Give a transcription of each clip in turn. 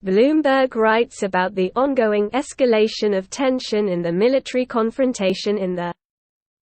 Bloomberg writes about the ongoing escalation of tension in the military confrontation in the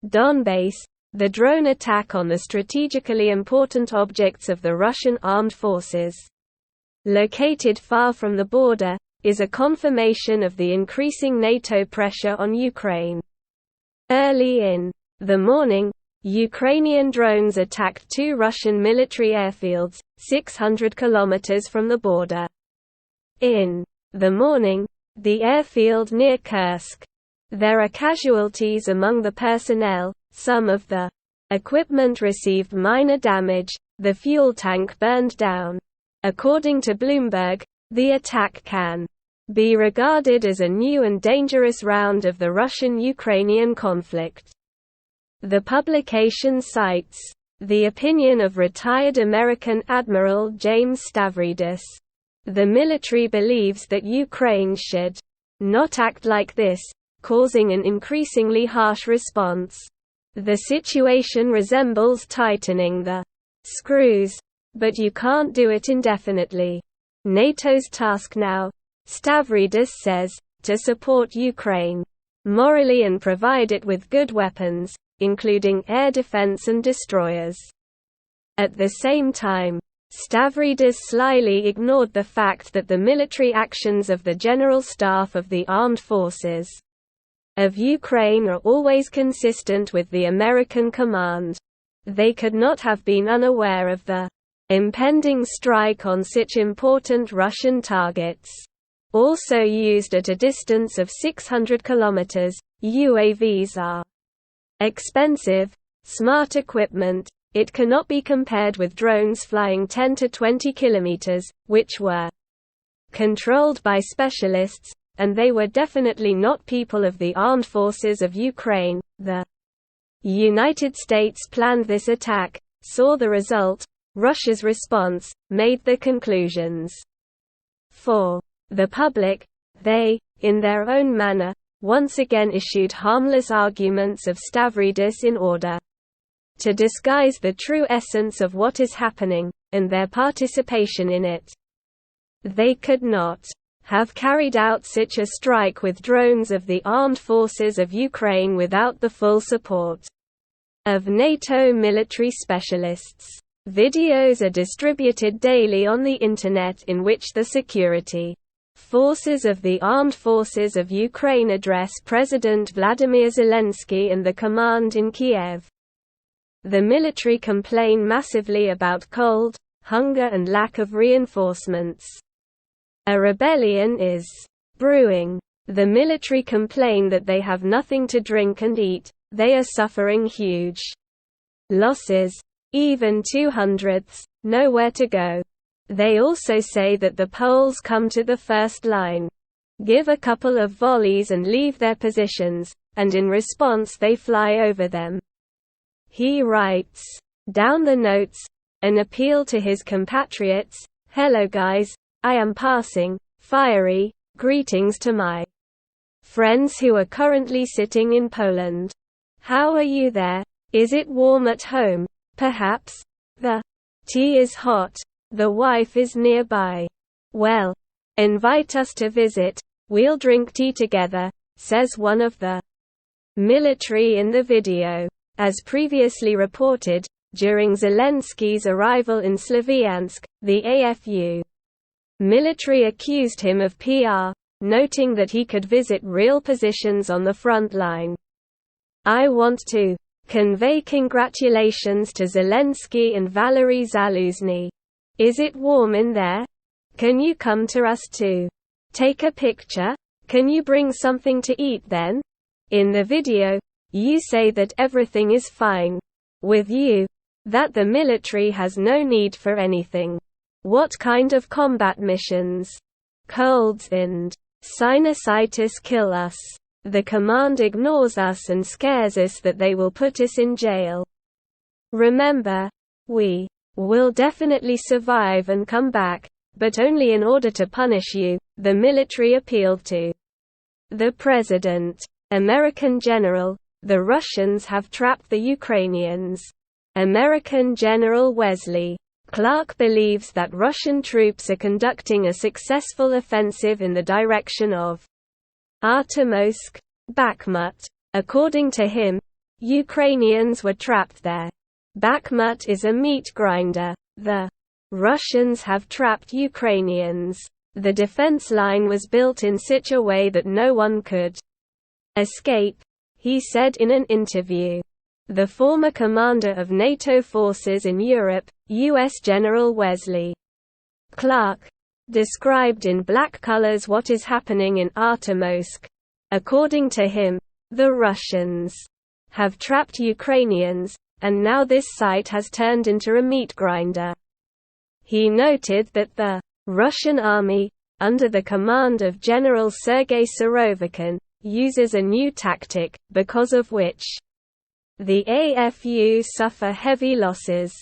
Donbas. The drone attack on the strategically important objects of the Russian armed forces, located far from the border, is a confirmation of the increasing NATO pressure on Ukraine. Early in the morning, Ukrainian drones attacked two Russian military airfields, 600 kilometers from the border. In the morning, the airfield near Kursk. There are casualties among the personnel. Some of the equipment received minor damage. The fuel tank burned down. According to Bloomberg, the attack can be regarded as a new and dangerous round of the Russian-Ukrainian conflict. The publication cites the opinion of retired American Admiral James Stavridis. The military believes that Ukraine should not act like this, causing an increasingly harsh response. The situation resembles tightening the screws, but you can't do it indefinitely. NATO's task now, Stavridis says, to support Ukraine morally and provide it with good weapons, including air defense and destroyers. At the same time, Stavridis slyly ignored the fact that the military actions of the General Staff of the Armed Forces of Ukraine are always consistent with the American command. They could not have been unaware of the impending strike on such important Russian targets. Also used at a distance of 600 kilometers, UAVs are expensive, smart equipment. It cannot be compared with drones flying 10 to 20 kilometers, which were controlled by specialists, and they were definitely not people of the armed forces of Ukraine. The United States planned this attack, saw the result, Russia's response, made the conclusions. For the public, they, in their own manner, once again issued harmless arguments of Stavridis in order to disguise the true essence of what is happening, and their participation in it. They could not have carried out such a strike with drones of the armed forces of Ukraine without the full support of NATO military specialists. Videos are distributed daily on the Internet in which the security forces of the armed forces of Ukraine address President Vladimir Zelensky and the command in Kiev. The military complain massively about cold, hunger and lack of reinforcements. A rebellion is brewing. The military complain that they have nothing to drink and eat. They are suffering huge losses, even 200ths, nowhere to go. They also say that the Poles come to the first line, give a couple of volleys and leave their positions, and in response they fly over them. He writes down the notes, an appeal to his compatriots, "Hello guys, I am passing, fiery, greetings to my friends who are currently sitting in Poland. How are you there? Is it warm at home? Perhaps? The tea is hot, the wife is nearby. Well, invite us to visit, we'll drink tea together," says one of the military in the video. As previously reported, during Zelensky's arrival in Slavyansk, the AFU military accused him of PR, noting that he could visit real positions on the front line. "I want to convey congratulations to Zelensky and Valery Zaluzhny. Is it warm in there? Can you come to us too? Take a picture? Can you bring something to eat then? In the video, you say that everything is fine with you, that the military has no need for anything. What kind of combat missions? Colds and sinusitis kill us. The command ignores us and scares us that they will put us in jail. Remember, we will definitely survive and come back, but only in order to punish you," the military appealed to the president. American general, "The Russians have trapped the Ukrainians." American General Wesley Clark believes that Russian troops are conducting a successful offensive in the direction of Artemovsk, Bakhmut. According to him, Ukrainians were trapped there. Bakhmut is a meat grinder. The Russians have trapped Ukrainians. The defense line was built in such a way that no one could escape, he said in an interview. The former commander of NATO forces in Europe, U.S. General Wesley Clark, described in black colors what is happening in Artemovsk. According to him, the Russians have trapped Ukrainians, and now this site has turned into a meat grinder. He noted that the Russian army, under the command of General Sergei Surovikin, uses a new tactic, because of which the AFU suffer heavy losses.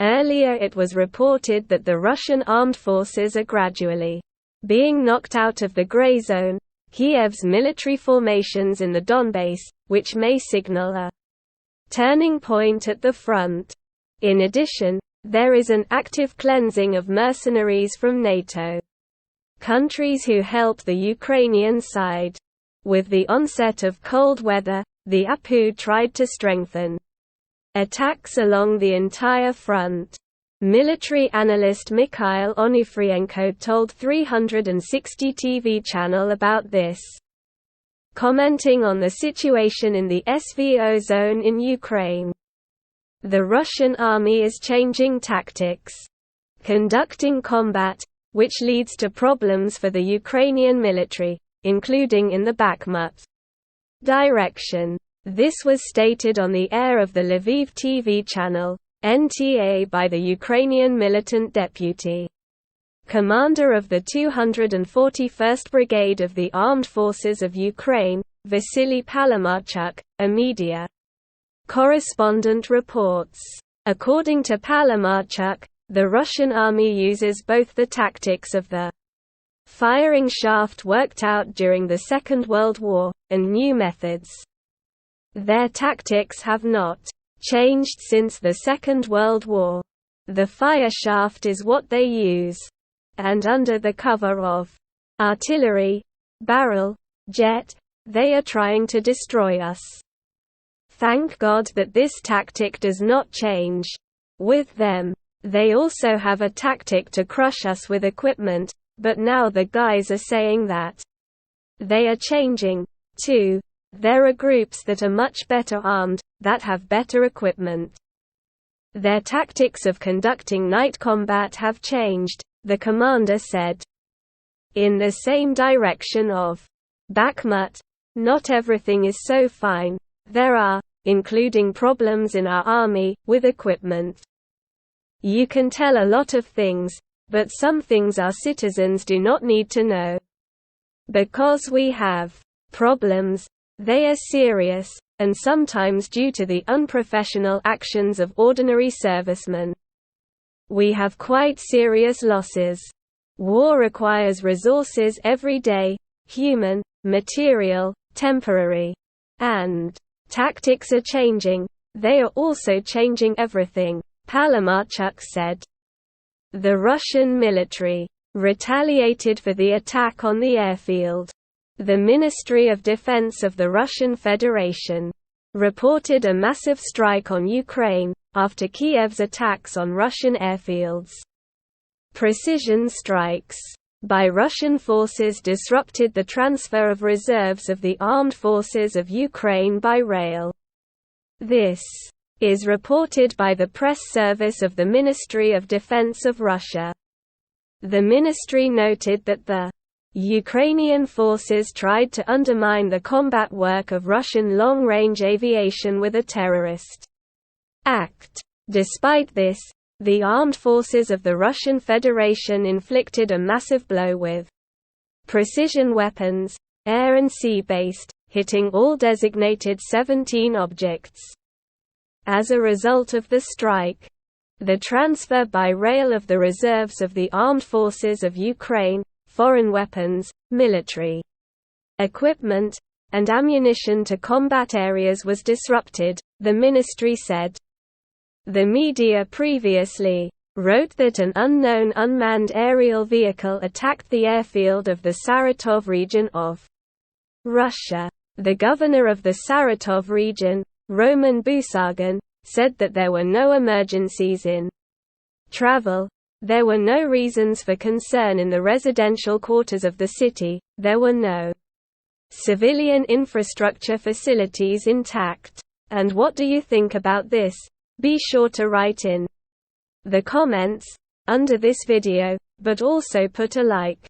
Earlier it was reported that the Russian armed forces are gradually being knocked out of the gray zone, Kiev's military formations in the Donbas, which may signal a turning point at the front. In addition, there is an active cleansing of mercenaries from NATO countries who help the Ukrainian side. With the onset of cold weather, the APU tried to strengthen attacks along the entire front. Military analyst Mikhail Onufrienko told 360 TV channel about this. Commenting on the situation in the SVO zone in Ukraine, the Russian army is changing tactics, conducting combat, which leads to problems for the Ukrainian military, including in the Bakhmut direction. This was stated on the air of the Lviv TV channel, NTA, by the Ukrainian militant deputy commander of the 241st Brigade of the Armed Forces of Ukraine, Vasily Palamarchuk, a media correspondent reports. According to Palamarchuk, the Russian army uses both the tactics of the firing shaft worked out during the Second World War, and new methods. Their tactics have not changed since the Second World War. The fire shaft is what they use. And under the cover of artillery, barrel, jet, they are trying to destroy us. Thank God that this tactic does not change. With them, they also have a tactic to crush us with equipment, but now the guys are saying that they are changing, too. There are groups that are much better armed, that have better equipment. Their tactics of conducting night combat have changed, the commander said. In the same direction of Bakhmut, not everything is so fine. There are, including problems in our army, with equipment. You can tell a lot of things, but some things our citizens do not need to know. Because we have problems, they are serious, and sometimes due to the unprofessional actions of ordinary servicemen. We have quite serious losses. War requires resources every day, human, material, temporary. And tactics are changing. They are also changing everything, Palamarchuk said. The Russian military retaliated for the attack on the airfield. The Ministry of Defense of the Russian Federation reported a massive strike on Ukraine, after Kiev's attacks on Russian airfields. Precision strikes by Russian forces disrupted the transfer of reserves of the armed forces of Ukraine by rail. This is reported by the press service of the Ministry of Defense of Russia. The ministry noted that the Ukrainian forces tried to undermine the combat work of Russian long-range aviation with a terrorist act. Despite this, the armed forces of the Russian Federation inflicted a massive blow with precision weapons, air and sea-based, hitting all designated 17 objects. As a result of the strike, the transfer by rail of the reserves of the armed forces of Ukraine, foreign weapons, military equipment, and ammunition to combat areas was disrupted, the ministry said. The media previously wrote that an unknown unmanned aerial vehicle attacked the airfield of the Saratov region of Russia. The governor of the Saratov region, Roman Busagin, said that there were no emergencies in travel. There were no reasons for concern in the residential quarters of the city, there were no civilian infrastructure facilities intact. And what do you think about this? Be sure to write in the comments under this video, but also put a like.